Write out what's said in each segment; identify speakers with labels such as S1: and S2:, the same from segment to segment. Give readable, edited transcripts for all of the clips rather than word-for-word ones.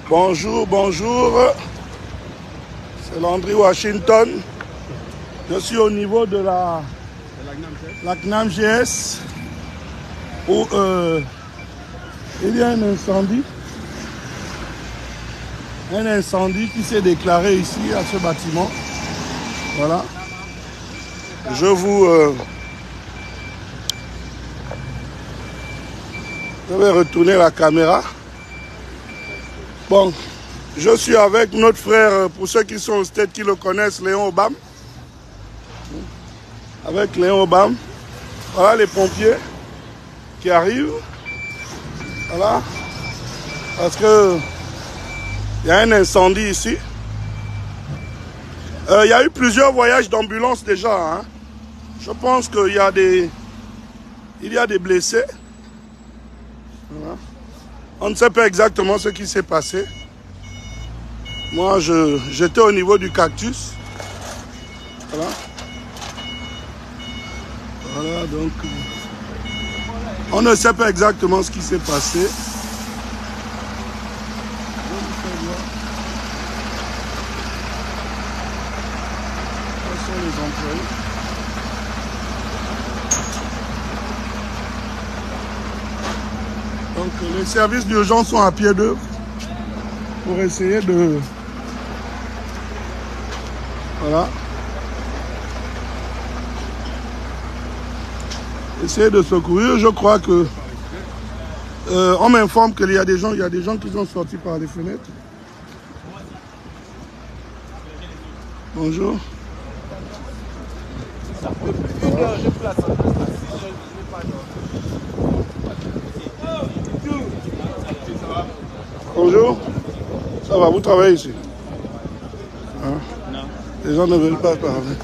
S1: Bonjour, bonjour. C'est Landry Washington. Je suis au niveau de la CNAM GS où il y a un incendie. Un incendie qui s'est déclaré ici à ce bâtiment. Voilà. Je vais retourner la caméra. Bon, je suis avec notre frère, pour ceux qui sont au stade qui le connaissent, Léon Obam. Avec Léon Obam. Voilà les pompiers qui arrivent. Voilà. Parce que il y a un incendie ici. Il y a eu plusieurs voyages d'ambulance déjà. Hein. Je pense qu'il y a des blessés. Voilà. On ne sait pas exactement ce qui s'est passé. Moi, j'étais au niveau du cactus. Voilà. Voilà, donc... on ne sait pas exactement ce qui s'est passé. Les employés. Donc les services d'urgence sont à pied d'œuvre pour essayer de... Voilà. Essayer de secourir. Je crois que... on m'informe qu'il y a des gens qui sont sortis par les fenêtres. Bonjour. Bonjour. Ça va, vous travaillez ici? Hein? Non. Les gens ne veulent pas parler.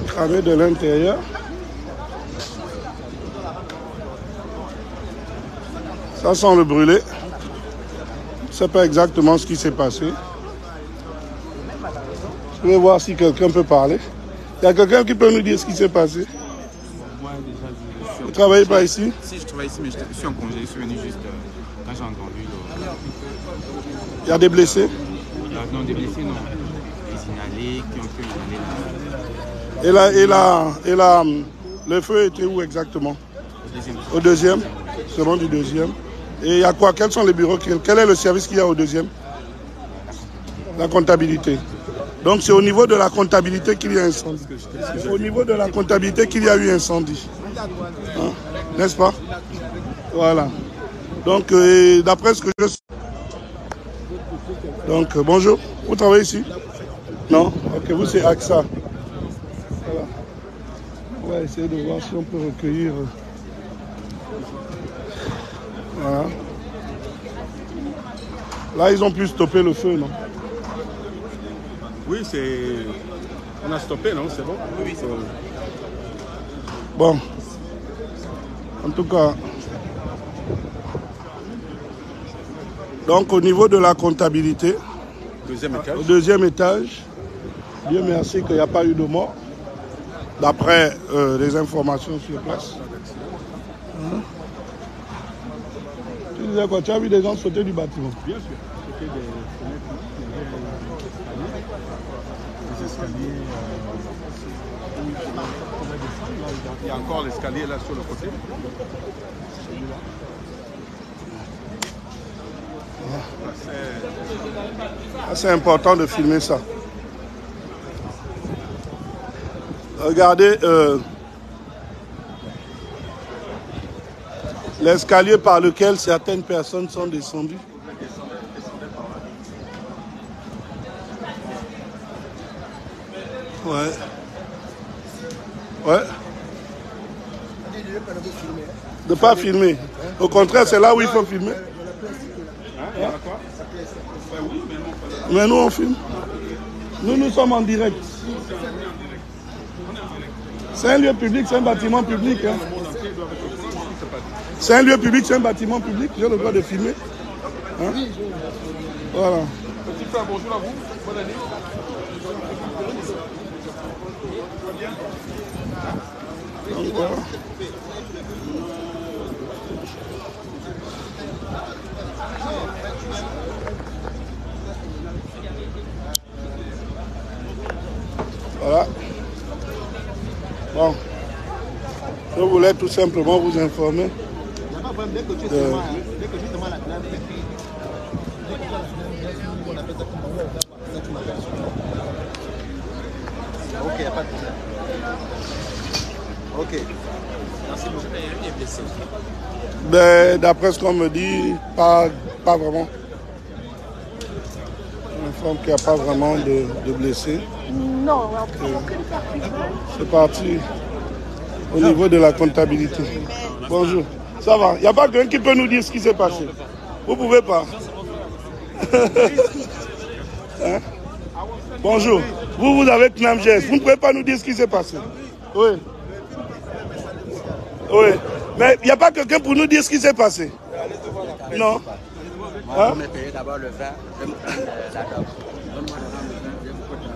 S1: Cramé de l'intérieur. Ça sent le brûlé. Je ne sais pas exactement ce qui s'est passé. Je vais voir si quelqu'un peut parler. Il y a quelqu'un qui peut nous dire ce qui s'est passé?
S2: Moi, déjà,
S1: vous ne travaillez pas ici?
S2: Si, je travaille ici, mais je suis en congé. Je suis venu juste quand j'ai entendu.
S1: Il y a des blessés?
S2: Non, des blessés, non. Des inhalés qui ont fait inhaler
S1: Et là, le feu était où exactement? Au deuxième? Selon du deuxième. Et il y a quoi? Quels sont les bureaux? Quel est le service qu'il y a au deuxième? La comptabilité. Donc c'est au niveau de la comptabilité qu'il y a incendie. C'est au niveau de la comptabilité qu'il y a eu incendie. Hein? N'est-ce pas? Voilà. Donc d'après ce que je sais... Donc bonjour. Vous travaillez ici? Non? Ok, vous c'est AXA. Voilà. On va essayer de voir si on peut recueillir... Voilà. Là, ils ont pu stopper le feu, non?
S3: Oui, c'est... On a stoppé, non? C'est bon?
S2: Oui, c'est bon.
S1: Bon. En tout cas... Donc, au niveau de la comptabilité...
S3: Deuxième étage.
S1: Au deuxième étage, Dieu merci qu'il n'y a pas eu de mort. D'après les informations sur place. Hein? Tu disais quoi? Tu as vu des gens sauter du bâtiment?
S3: Bien sûr. C'était des fenêtres, des escaliers. Il y a encore l'escalier là sur le côté.
S1: C'est important de filmer ça. Regardez l'escalier par lequel certaines personnes sont descendues. Ouais. Ouais. De ne pas filmer. Au contraire, c'est là où il faut filmer. Mais nous, on filme. Nous sommes en direct. C'est un lieu public, c'est un bâtiment public. Hein. C'est un lieu public, c'est un bâtiment public. J'ai le droit de filmer. Hein? Voilà.
S3: faire un bonjour à vous. Bonne année.
S1: Voilà. Bon. Je voulais tout simplement vous informer.
S4: Ok, il n'y a pas de problème. Ok. Merci beaucoup.
S1: Ben, d'après ce qu'on me dit, pas vraiment. On informe qu'il n'y a pas vraiment de blessés.
S5: Non, aucune partie.
S1: C'est parti au niveau de la comptabilité. Bonjour. Ça va? Il n'y a pas quelqu'un qui peut nous dire ce qui s'est passé? Vous ne pouvez pas? Hein? Bonjour. Vous avez Knamges. Vous ne pouvez pas nous dire ce qui s'est passé? Oui. Oui. Mais il n'y a pas quelqu'un pour nous dire ce qui s'est passé? Non. Hein?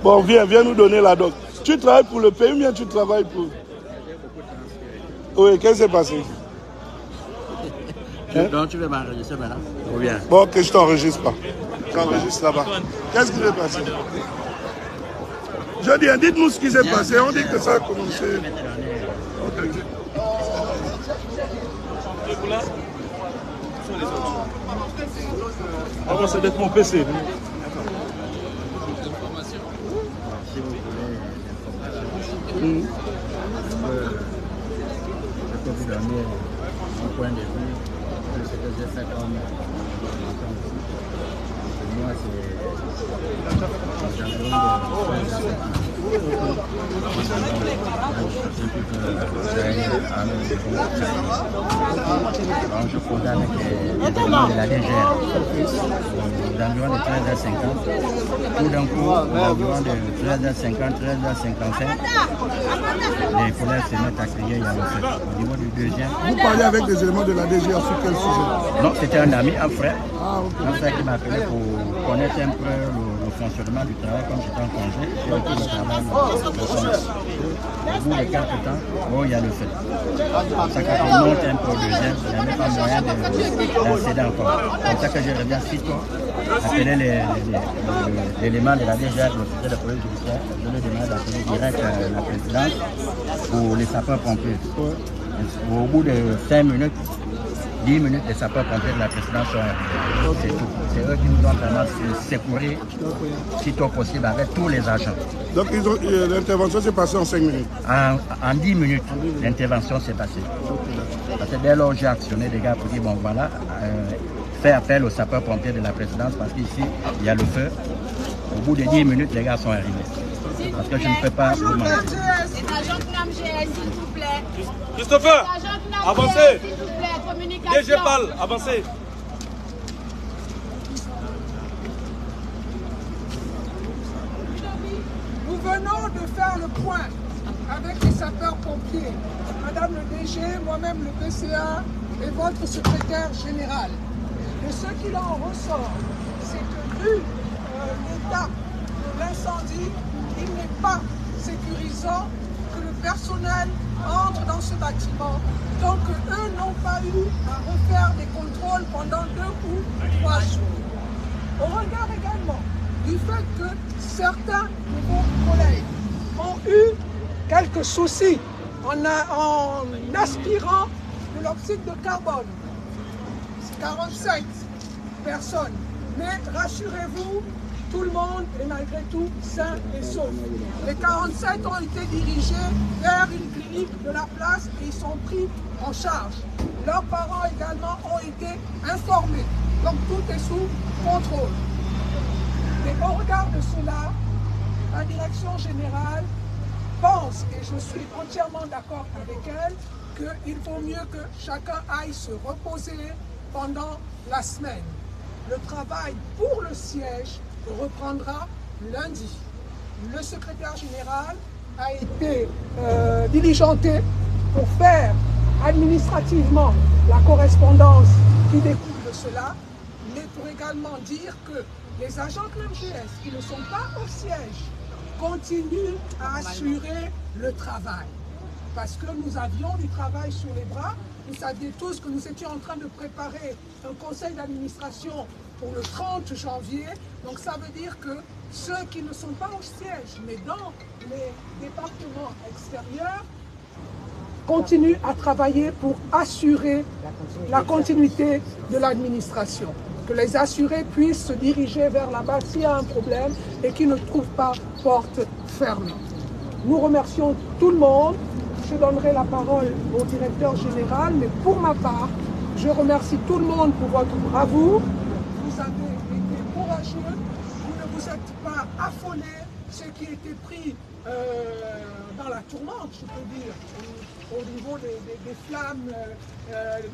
S1: Bon, viens nous donner la doc. Tu travailles pour le pays ou bien tu travailles pour... Oui, qu'est-ce qui s'est passé?
S2: Hein? Donc tu veux m'enregistrer maintenant? Ou bien?
S1: Bon, que je t'enregistre pas. J'enregistre là-bas. Qu'est-ce qui s'est passé? Je dis, dites-nous ce qui s'est passé. On dit que ça a commencé.
S3: Avant, c'est d'être mon PC.
S2: Si vous voulez l'information, je peux vous donner mon point de vue de ce que j'ai fait comme moi, c'est je faisais avec les éléments de la DGR d'environ de 13h50. Tout d'un coup, d'environ de 13h50, 13h55, les collègues se mettent à crier, il y a le feu. Au niveau du deuxième.
S1: Vous parlez avec des éléments de la DGR sur quel sujet?
S2: Non, c'était un ami, un frère.
S1: Ah, ok.
S2: Un frère qui m'a appelé pour connaître un peu le fonctionnement du travail, comme j'étais en congé. J'ai repris le travail au bout de quelques temps, il y a le feu. Ça quand on monte un peu au deuxième, il n'y avait pas moyen d'accéder encore. Comme ça que je reviens sitôt, appeler l'élément de la DGR, l'officier de police judiciaire, je lui demande d'appeler direct la présidence pour les sapeurs-pompiers. Au bout de 5 minutes, 10 minutes, les sapeurs-pompiers de la présidence sont arrivés. C'est tout. C'est eux qui nous ont vraiment secourir, si tôt possible, avec tous les agents.
S1: Donc l'intervention s'est passée en 5 minutes?
S2: En 10 minutes, l'intervention s'est passée. Parce que dès lors, j'ai actionné des gars pour dire, bon voilà, faire appel aux sapeurs-pompiers de la présidence, parce qu'ici, il y a le feu. Au bout de 10 minutes, les gars sont arrivés. Parce que je ne peux pas vous mentir.
S6: Agent Knamges, s'il vous plaît.
S3: Christopher, avancez.
S6: S'il vous plaît, communication.
S3: DG parle, avancez.
S5: Nous venons de faire le point avec les sapeurs-pompiers, Madame le DG, moi-même le PCA et votre secrétaire général. Et ce qu'il en ressort, c'est que vu l'état de l'incendie, il n'est pas sécurisant que le personnel entre dans ce bâtiment. Donc eux n'ont pas eu à refaire des contrôles pendant 2 ou 3 jours. Au regard également du fait que certains de vos collègues ont eu quelques soucis en aspirant de l'oxyde de carbone. 47 personnes. Mais rassurez-vous, tout le monde est malgré tout sain et sauf. Les 47 ont été dirigés vers une clinique de la place et ils sont pris en charge. Leurs parents également ont été informés. Donc tout est sous contrôle. Et au regard de cela, la direction générale pense, et je suis entièrement d'accord avec elle, qu'il vaut mieux que chacun aille se reposer pendant la semaine. Le travail pour le siège reprendra lundi. Le secrétaire général a été diligenté pour faire administrativement la correspondance qui découle de cela mais pour également dire que les agents CNAMGS qui ne sont pas au siège continuent à assurer le travail. Parce que nous avions du travail sur les bras. Vous saviez tous que nous étions en train de préparer un conseil d'administration pour le 30 janvier. Donc ça veut dire que ceux qui ne sont pas au siège, mais dans les départements extérieurs, continuent à travailler pour assurer la continuité de l'administration. Que les assurés puissent se diriger vers là-bas s'il y a un problème et qu'ils ne trouvent pas porte fermée. Nous remercions tout le monde. Je donnerai la parole au directeur général, mais pour ma part, je remercie tout le monde pour votre bravoure. Vous avez été courageux, vous ne vous êtes pas affolés, ce qui était pris dans la tourmente, je peux dire, au niveau des flammes,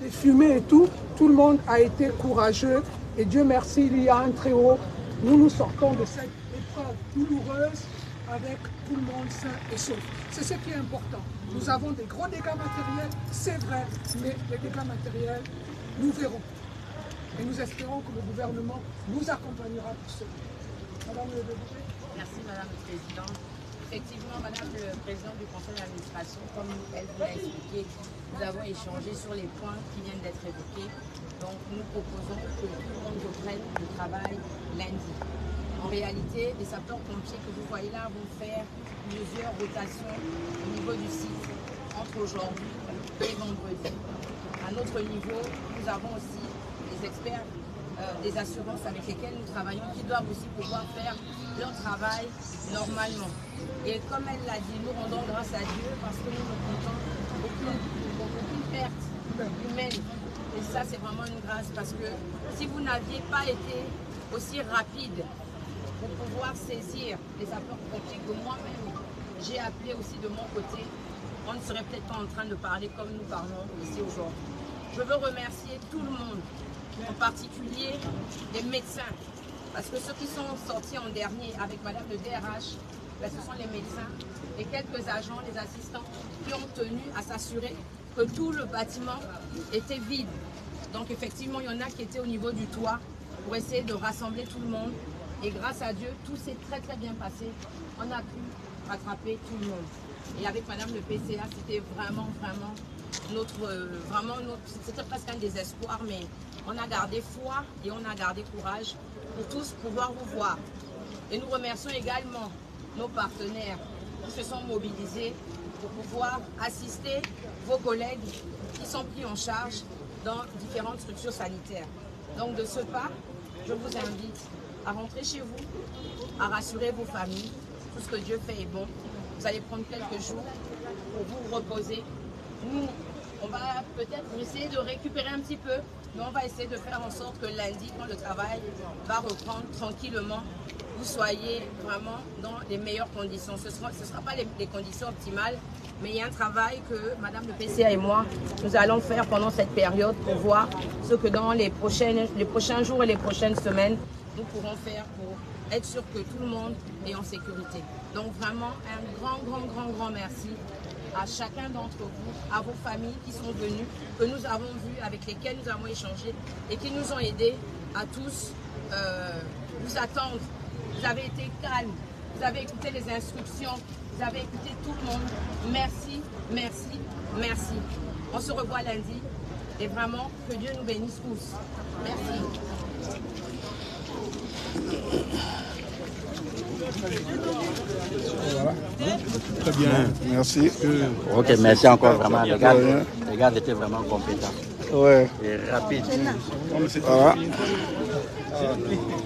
S5: des fumées et tout. Tout le monde a été courageux et Dieu merci, il y a un très haut. Nous nous sortons de cette épreuve douloureuse avec tout le monde sain et sauf. C'est ce qui est important. Nous avons des gros dégâts matériels, c'est vrai, mais les dégâts matériels, nous verrons. Et nous espérons que le gouvernement nous accompagnera pour cela. Madame le député.
S6: Merci Madame la Présidente. Effectivement, Madame le Président du Conseil d'administration, comme elle vous l'a expliqué, nous avons échangé sur les points qui viennent d'être évoqués. Donc nous proposons que tout le monde reprenne le travail lundi. En réalité, les sapeurs-pompiers que vous voyez là vont faire plusieurs rotations au niveau du site entre aujourd'hui et vendredi. À notre niveau, nous avons aussi des experts des assurances avec lesquels nous travaillons qui doivent aussi pouvoir faire leur travail normalement. Et comme elle l'a dit, nous rendons grâce à Dieu parce que nous ne comptons aucune perte humaine. Et ça, c'est vraiment une grâce parce que si vous n'aviez pas été aussi rapide pour pouvoir saisir les sapeurs-pompiers que moi-même j'ai appelé aussi de mon côté, on ne serait peut-être pas en train de parler comme nous parlons ici aujourd'hui. Je veux remercier tout le monde, en particulier les médecins, parce que ceux qui sont sortis en dernier avec Madame le DRH, ben, ce sont les médecins et quelques agents, les assistants, qui ont tenu à s'assurer que tout le bâtiment était vide. Donc effectivement, il y en a qui étaient au niveau du toit pour essayer de rassembler tout le monde. Et grâce à Dieu, tout s'est très très bien passé. On a pu rattraper tout le monde. Et avec Madame le PCA, c'était vraiment c'était presque un désespoir, mais on a gardé foi et on a gardé courage pour tous pouvoir vous voir. Et nous remercions également nos partenaires qui se sont mobilisés pour pouvoir assister vos collègues qui sont pris en charge dans différentes structures sanitaires. Donc de ce pas, je vous invite à rentrer chez vous, à rassurer vos familles. Tout ce que Dieu fait est bon. Vous allez prendre quelques jours pour vous reposer. Nous, on va peut-être essayer de récupérer un petit peu, mais on va essayer de faire en sorte que lundi, quand le travail va reprendre tranquillement, vous soyez vraiment dans les meilleures conditions. Ce ne sera pas les conditions optimales, mais il y a un travail que Madame le PCA et moi, nous allons faire pendant cette période pour voir ce que dans les prochains jours et les prochaines semaines, nous pourrons faire pour être sûr que tout le monde est en sécurité. Donc vraiment, un grand merci à chacun d'entre vous, à vos familles qui sont venues, que nous avons vues, avec lesquelles nous avons échangé et qui nous ont aidés à tous vous attendre. Vous avez été calmes, vous avez écouté les instructions, vous avez écouté tout le monde. Merci. On se revoit lundi et vraiment que Dieu nous bénisse tous. Merci.
S1: Voilà. Très bien, merci.
S2: Ok, merci encore vraiment. Les gars étaient vraiment compétents.
S1: Ouais.
S2: Et rapides.
S1: Voilà.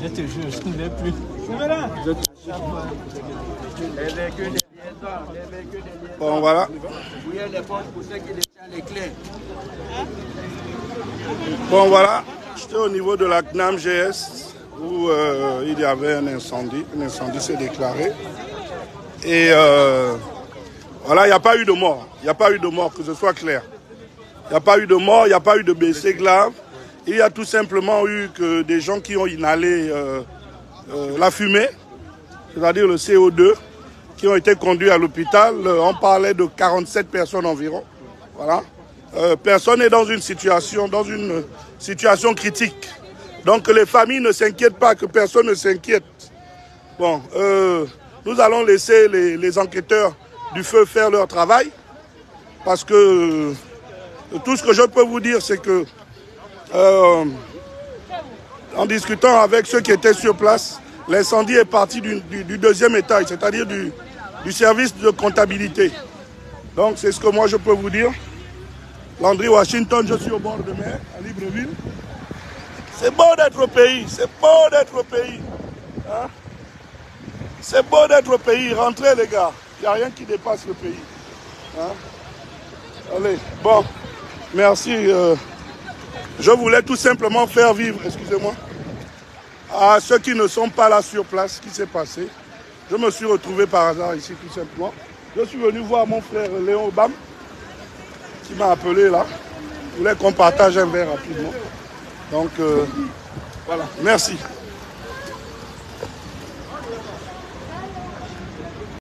S3: Je te jure, je ne vais plus.
S1: Bon, voilà. Bon, voilà. J'étais au niveau de la CNAMGS où il y avait un incendie. Un incendie s'est déclaré. Et voilà, il n'y a pas eu de mort. Il n'y a pas eu de mort, que ce soit clair. Il n'y a pas eu de mort, il n'y a pas eu de blessés graves. Il y a tout simplement eu que des gens qui ont inhalé la fumée, c'est-à-dire le CO2, qui ont été conduits à l'hôpital. On parlait de 47 personnes environ. Voilà. Personne n'est dans une situation critique. Donc les familles ne s'inquiètent pas, que personne ne s'inquiète. Bon, nous allons laisser les enquêteurs du feu faire leur travail. Parce que tout ce que je peux vous dire, c'est que en discutant avec ceux qui étaient sur place, l'incendie est parti du deuxième étage, c'est-à-dire du service de comptabilité. Donc c'est ce que moi je peux vous dire. Landry Washington, je suis au bord de mer, à Libreville. C'est beau d'être au pays, c'est beau d'être au pays. Hein? C'est beau d'être au pays, rentrez les gars, il n'y a rien qui dépasse le pays. Hein? Allez, bon, merci. Je voulais tout simplement faire vivre, excusez-moi, à ceux qui ne sont pas là sur place, ce qui s'est passé. Je me suis retrouvé par hasard ici tout simplement. Je suis venu voir mon frère Léon Obam, qui m'a appelé là. Il voulait qu'on partage un verre rapidement. Donc, voilà, merci.